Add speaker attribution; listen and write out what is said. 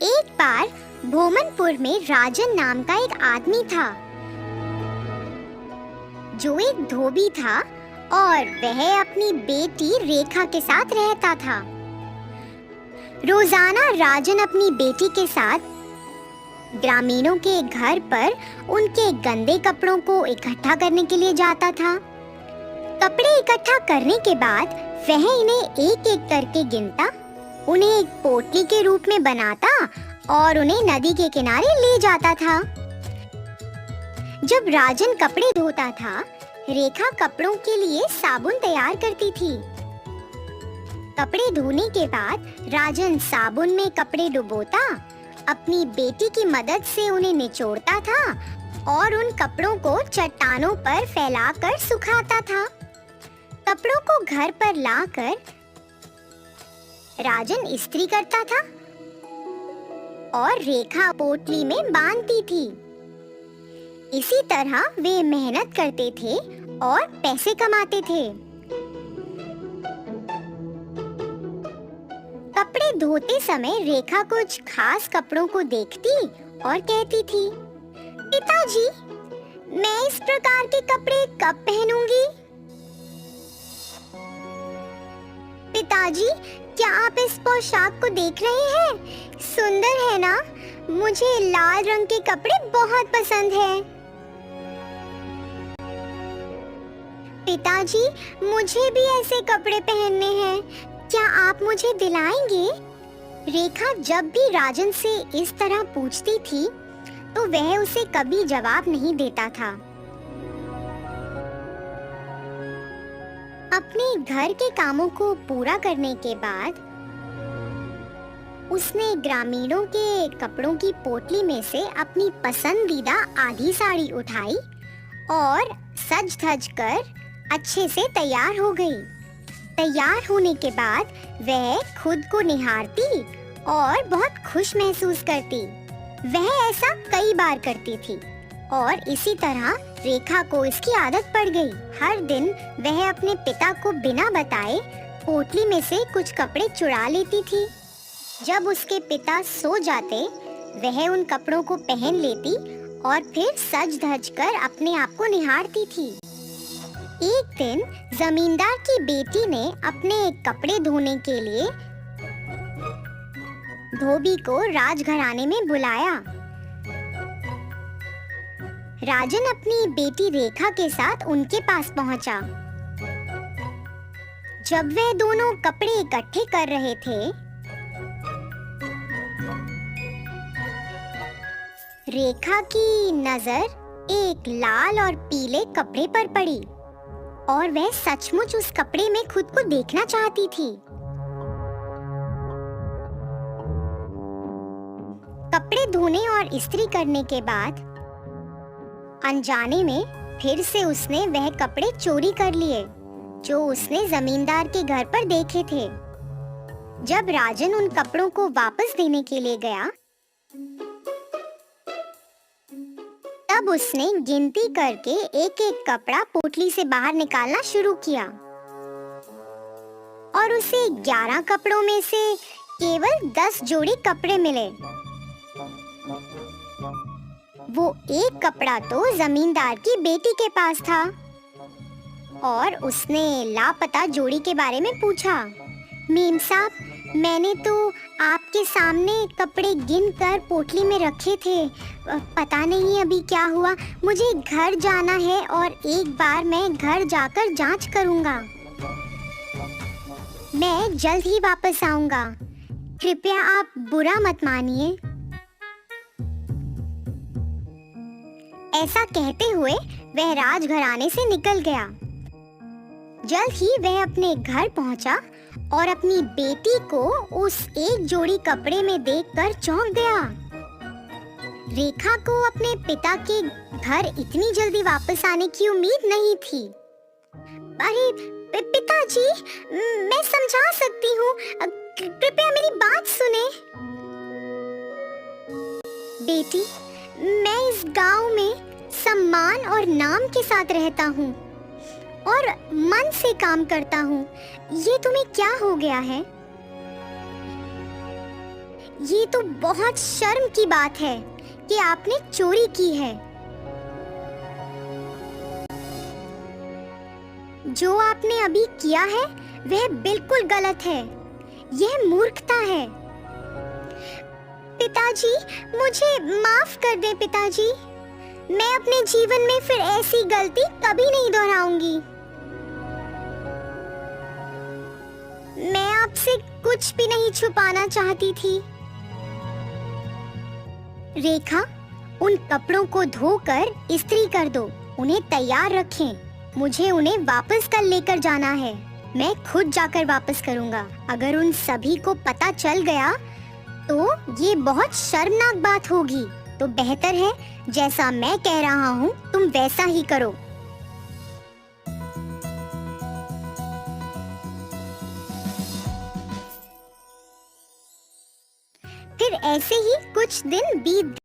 Speaker 1: एक बार भोमनपुर में राजन नाम का एक आदमी था जो एक धोबी था और वह अपनी बेटी रेखा के साथ रहता था। रोजाना राजन अपनी बेटी के साथ ग्रामीणों के घर पर उनके गंदे कपड़ों को इकट्ठा करने के लिए जाता था। कपड़े इकट्ठा करने के बाद वह इन्हें एक एक करके गिनता, उन्हें एक पोटली के रूप में बनाता और उन्हें नदी के किनारे ले जाता था। जब राजन कपड़े धोता था, रेखा कपड़ों के लिए साबुन तैयार करती थी। कपड़े धोने के बाद राजन साबुन में कपड़े डुबोता, अपनी बेटी की मदद से उन्हें निचोड़ता था और उन कपड़ों को चट्टानों पर फैलाकर सुखाता था। कपड़ों को घर पर लाकर राजन इस्त्री करता था और रेखा पोटली में बांधती थी। इसी तरह वे मेहनत करते थे और पैसे कमाते थे। कपड़े धोते समय रेखा कुछ खास कपड़ों को देखती और कहती थी, पिताजी, मैं इस प्रकार के कपड़े कब पहनूंगी? पिताजी, क्या आप इस पोशाक को देख रहे हैं? सुंदर है ना? मुझे लाल रंग के कपड़े बहुत पसंद हैं। पिताजी, मुझे भी ऐसे कपड़े पहनने हैं। क्या आप मुझे दिलाएंगे? रेखा जब भी राजन से इस तरह पूछती थी, तो वह उसे कभी जवाब नहीं देता था। अपने घर के कामों को पूरा करने के बाद उसने ग्रामीणों के कपड़ों की पोटली में से अपनी पसंदीदा आधी साड़ी उठाई और सज धज कर अच्छे से तैयार हो गई। तैयार होने के बाद वह खुद को निहारती और बहुत खुश महसूस करती। वह ऐसा कई बार करती थी और इसी तरह रेखा को इसकी आदत पड़ गई। हर दिन वह अपने पिता को बिना बताए पोटली में से कुछ कपड़े चुरा लेती थी। जब उसके पिता सो जाते, वह उन कपड़ों को पहन लेती और फिर सज धज कर अपने आप को निहारती थी। एक दिन जमींदार की बेटी ने अपने कपड़े धोने के लिए धोबी को राजघराने में बुलाया। राजन अपनी बेटी रेखा के साथ उनके पास पहुंचा। जब वे दोनों कपड़े इकट्ठे कर रहे थे, रेखा की नजर एक लाल और पीले कपड़े पर पड़ी और वह सचमुच उस कपड़े में खुद को देखना चाहती थी। कपड़े धोने और इस्त्री करने के बाद अनजाने में फिर से उसने वह कपड़े चोरी कर लिए जो उसने जमींदार के घर पर देखे थे। जब राजन उन कपड़ों को वापस देने के लिए गया, तब उसने गिनती करके एक एक कपड़ा पोटली से बाहर निकालना शुरू किया और उसे 11 कपड़ों में से केवल 10 जोड़ी कपड़े मिले। वो एक कपड़ा तो जमींदार की बेटी के पास था और उसने लापता जोड़ी के बारे में पूछा। मेम साहब, मैंने तो आपके सामने कपड़े गिन कर पोटली में रखे थे, पता नहीं अभी क्या हुआ। मुझे घर जाना है और एक बार मैं घर जाकर जांच करूंगा। मैं जल्द ही वापस आऊंगा, कृपया आप बुरा मत मानिए। ऐसा कहते हुए वह राजघराने से निकल गया। जल्द ही वह अपने घर पहुंचा और अपनी बेटी को उस एक जोड़ी कपड़े में देखकर चौंक गया। रेखा को अपने पिता के घर इतनी जल्दी वापस आने की उम्मीद नहीं थी। अरे पिताजी, मैं समझा सकती हूँ, कृपया मेरी बात सुने। बेटी, मैं इस गांव में सम्मान और नाम के साथ रहता हूँ और मन से काम करता हूँ। ये तुम्हें क्या हो गया है? ये तो बहुत शर्म की बात है कि आपने चोरी की है। जो आपने अभी किया है वह बिल्कुल गलत है। यह मूर्खता है। पिताजी, मुझे माफ कर दें पिताजी। मैं अपने जीवन में फिर ऐसी गलती कभी नहीं दोहराऊंगी। मैं आपसे कुछ भी नहीं छुपाना चाहती थी। रेखा, उन कपड़ों को धोकर इस्त्री कर दो। उन्हें तैयार रखें। मुझे उन्हें वापस कल लेकर जाना है। मैं खुद जाकर वापस करूंगा। अगर उन सभी को पता चल गया तो ये बहुत शर्मनाक बात होगी। तो बेहतर है जैसा मैं कह रहा हूँ तुम वैसा ही करो। फिर ऐसे ही कुछ दिन बीत